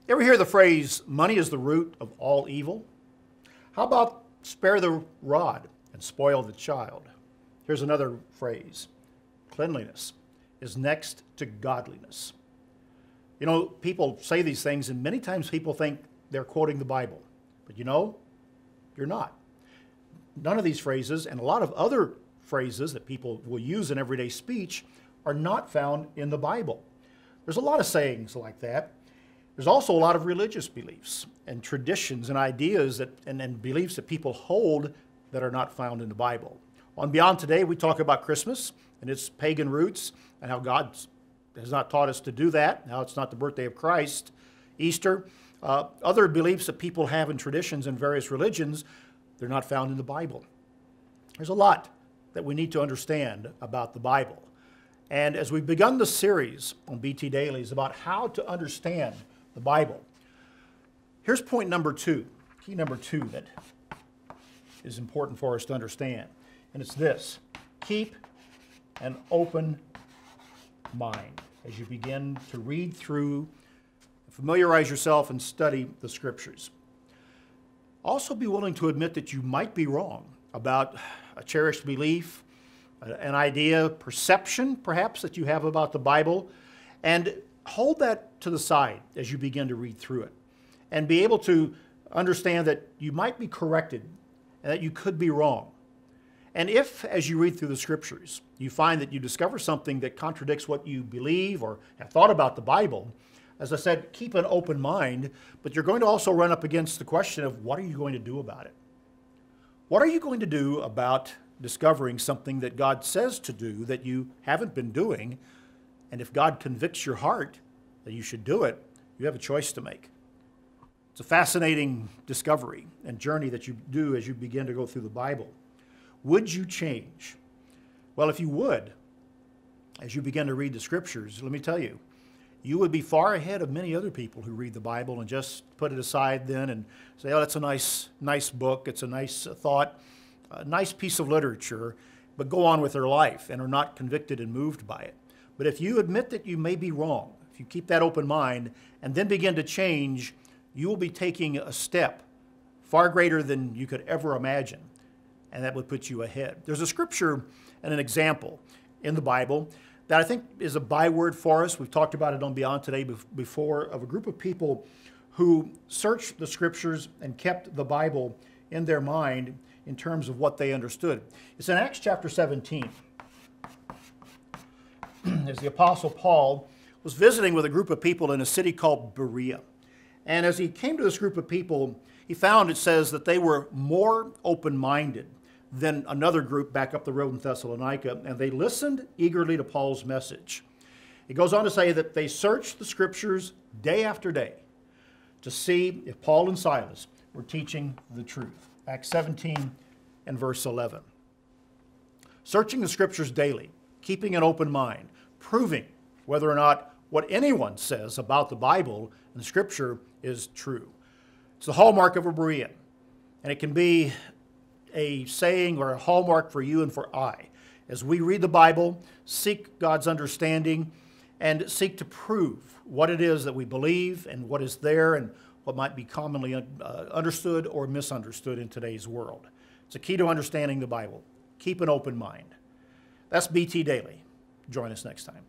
You ever hear the phrase, money is the root of all evil? How about spare the rod and spoil the child? Here's another phrase, cleanliness is next to godliness. You know, people say these things, and many times people think they're quoting the Bible. But you know, you're not. None of these phrases, and a lot of other phrases that people will use in everyday speech, are not found in the Bible. There's a lot of sayings like that. There's also a lot of religious beliefs and traditions and ideas and beliefs that people hold that are not found in the Bible. On Beyond Today, we talk about Christmas and its pagan roots and how God has not taught us to do that, how it's not the birthday of Christ. Easter, other beliefs that people have in traditions in various religions, they're not found in the Bible. There's a lot that we need to understand about the Bible. And as we've begun the series on BT Dailies about how to understand the Bible, here's point number two, key number two that is important for us to understand. And it's this: keep an open mind as you begin to read through, familiarize yourself, and study the Scriptures. Also be willing to admit that you might be wrong about a cherished belief, an idea, perception perhaps that you have about the Bible, and hold that to the side as you begin to read through it. And be able to understand that you might be corrected and that you could be wrong. And if, as you read through the Scriptures, you find that you discover something that contradicts what you believe or have thought about the Bible, as I said, keep an open mind, but you're going to also run up against the question of what are you going to do about it? What are you going to do about discovering something that God says to do that you haven't been doing? And if God convicts your heart that you should do it, you have a choice to make. It's a fascinating discovery and journey that you do as you begin to go through the Bible. Would you change? Well, if you would, as you begin to read the Scriptures, let me tell you, you would be far ahead of many other people who read the Bible and just put it aside then and say, oh, that's a nice book, it's a nice thought, a nice piece of literature, but go on with their life and are not convicted and moved by it. But if you admit that you may be wrong, if you keep that open mind and then begin to change, you will be taking a step far greater than you could ever imagine, and that would put you ahead. There's a scripture and an example in the Bible that I think is a byword for us. We've talked about it on Beyond Today before, of a group of people who searched the Scriptures and kept the Bible in their mind in terms of what they understood. It's in Acts chapter 17. As the Apostle Paul was visiting with a group of people in a city called Berea. And as he came to this group of people, he found, it says, that they were more open-minded than another group back up the road in Thessalonica, and they listened eagerly to Paul's message. It goes on to say that they searched the Scriptures day after day to see if Paul and Silas were teaching the truth. Acts 17 and verse 11. Searching the Scriptures daily, keeping an open mind, proving whether or not what anyone says about the Bible and the Scripture is true. It's the hallmark of a Berean, and it can be a saying or a hallmark for you and for I. As we read the Bible, seek God's understanding, and seek to prove what it is that we believe and what is there and what might be commonly understood or misunderstood in today's world. It's a key to understanding the Bible. Keep an open mind. That's BT Daily. Join us next time.